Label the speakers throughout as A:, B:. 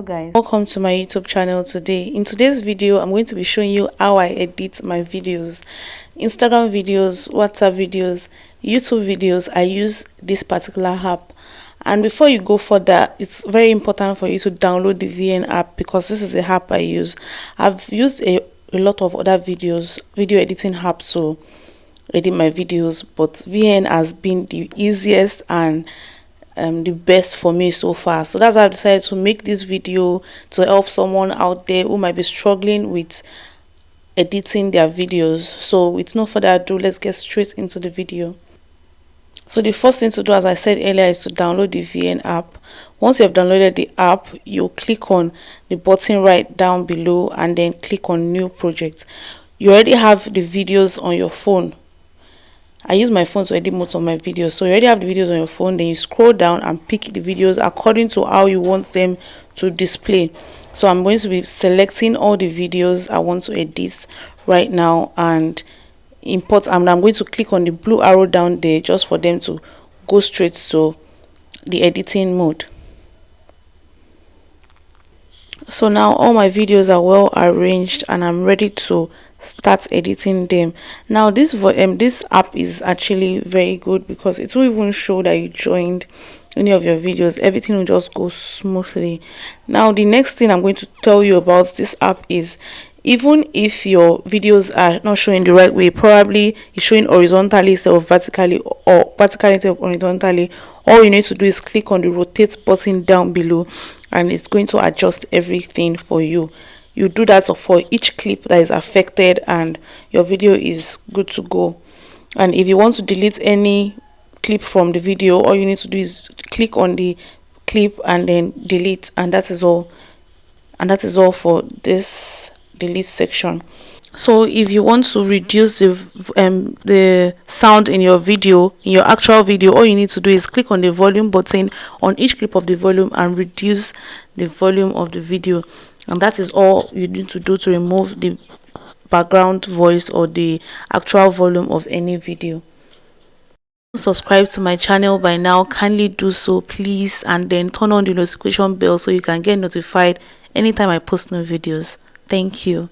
A: Guys, welcome to my YouTube channel. Today in today's video I'm going to be showing you how I edit my videos, Instagram videos, WhatsApp videos, YouTube videos. I use this particular app, and before you go further, it's very important for you to download the VN app, because this is the app I use. I've used a lot of other video editing apps to edit my videos, but VN has been the easiest and the best for me so far. So that's why I've decided to make this video to help someone out there who might be struggling with editing their videos. So with no further ado, let's get straight into the video. So the first thing to do, as I said earlier, is to download the VN app. Once you have downloaded the app, you click on the button right down below and then click on new project. You already have the videos on your phone. I use my phone to edit most of my videos, so you already have the videos on your phone. Then you scroll down and pick the videos according to how you want them to display. So I'm going to be selecting all the videos I want to edit right now and import, and I'm going to click on the blue arrow down there just for them to go straight to the editing mode. So now all my videos are well arranged and I'm ready to start editing them. Now this app is actually very good, because it will even show that you joined any of your videos. Everything will just go smoothly. Now the next thing I'm going to tell you about this app is, even if your videos are not showing the right way, probably it's showing horizontally instead of vertically, or vertically instead of horizontally, all you need to do is click on the rotate button down below and it's going to adjust everything for you. You do that for each clip that is affected and your video is good to go. And if you want to delete any clip from the video, all you need to do is click on the clip and then delete, and that is all. And that is all for this delete section. So if you want to reduce the sound in your video, in your actual video, all you need to do is click on the volume button on each clip of the volume and reduce the volume of the video. And that is all you need to do to remove the background voice or the actual volume of any video. Subscribe to my channel by now, kindly do so please, and then turn on the notification bell so you can get notified anytime I post new videos. Thank you.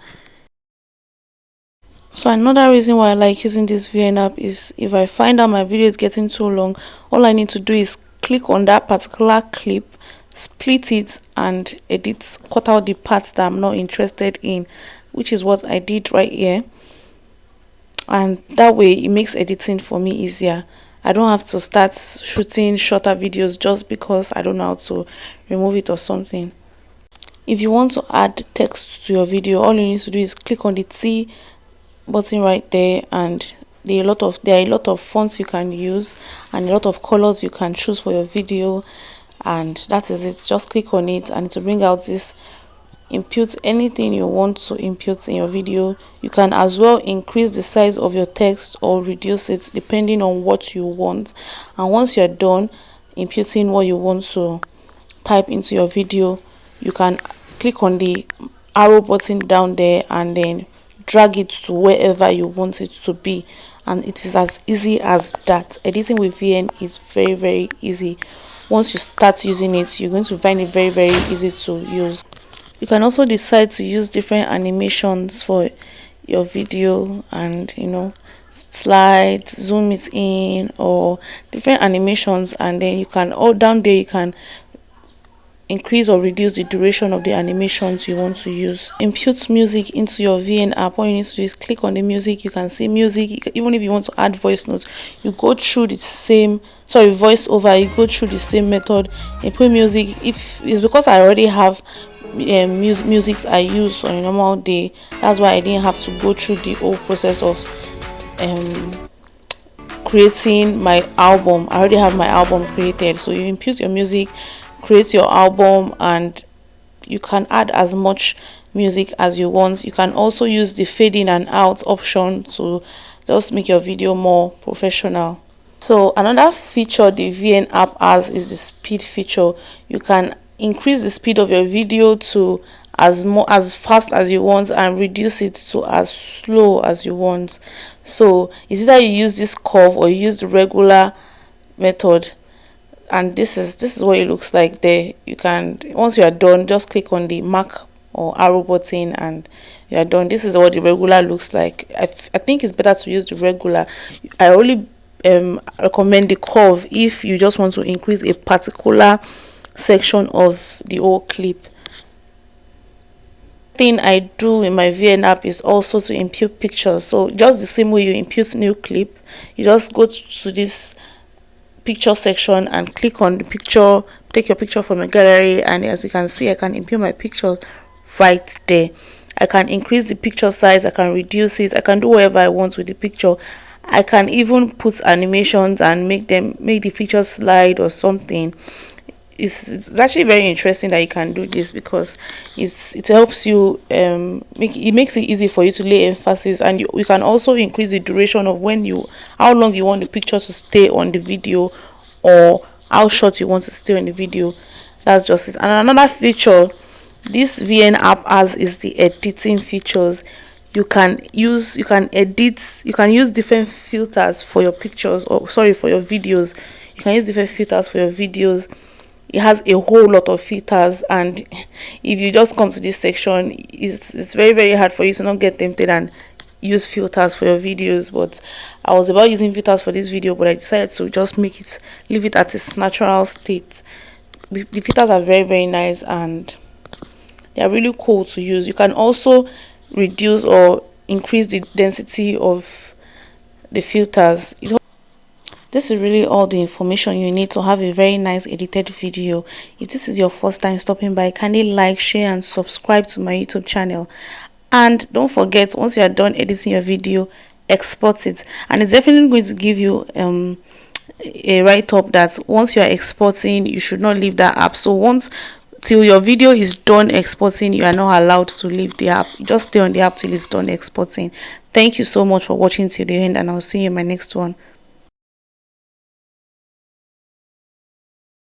A: So another reason why I like using this VN app is, if I find out my video is getting too long, all I need to do is click on that particular clip, split it and edit, cut out the parts that I'm not interested in, which is what I did right here. And that way it makes editing for me easier. I don't have to start shooting shorter videos just because I don't know how to remove it or something. If you want to add text to your video, all you need to do is click on the T button right there, and there are a lot of fonts you can use and a lot of colors you can choose for your video, and that is it. Just click on it and it will bring out this input anything you want to input in your video. You can as well increase the size of your text or reduce it depending on what you want. And once you're done inputting what you want to type into your video, you can click on the arrow button down there and then drag it to wherever you want it to be, and it is as easy as that. Editing with VN is very easy. Once you start using it, you're going to find it very easy to use. You can also decide to use different animations for your video, and slide, zoom it in, or different animations, and then you can, all down there you can increase or reduce the duration of the animations you want to use. Input music into your VN app. All you need to do is click on the music. You can see music. Even if you want to add voice notes, you go through the same voice over, you go through the same method. Input music. If it's because I already have music I use on a normal day, that's why I didn't have to go through the whole process of creating my album. I already have my album created. So you input your music, create your album, and you can add as much music as you want. You can also use the fade in and out option to just make your video more professional. So another feature the VN app has is the speed feature. You can increase the speed of your video to as fast as you want and reduce it to as slow as you want. So it's either you use this curve or you use the regular method. and this is what it looks like there. You can, once you are done, just click on the mark or arrow button and you are done. This is what the regular looks like. I think it's better to use the regular. I only recommend the curve if you just want to increase a particular section of the whole clip. Thing I do in my VN app is also to impute pictures. So just the same way you impute new clip, you just go to this picture section and click on the picture, take your picture from a gallery, and as you can see, I can impute my picture right there. I can increase the picture size, I can reduce it, I can do whatever I want with the picture. I can even put animations and make the features slide or something. It's actually very interesting that you can do this, because it helps you it makes it easy for you to lay emphasis, and you can also increase the duration of how long you want the picture to stay on the video, or how short you want to stay on the video. That's just it. And another feature this VN app has is the editing features. You can use different filters for your pictures, or sorry, for your videos. You can use different filters for your videos. It has a whole lot of filters, and if you just come to this section, it's very, very hard for you to not get tempted and use filters for your videos. But I was about using filters for this video, but I decided to just leave it at its natural state. The filters are very, very nice, and they are really cool to use. You can also reduce or increase the density of the filters. This is really all the information you need to have a very nice edited video. If this is your first time stopping by, kindly like, share and subscribe to my YouTube channel. And don't forget, once you are done editing your video, export it. And it's definitely going to give you a write-up that once you are exporting, you should not leave that app. So till your video is done exporting, you are not allowed to leave the app. Just stay on the app till it's done exporting. Thank you so much for watching till the end, and I'll see you in my next one.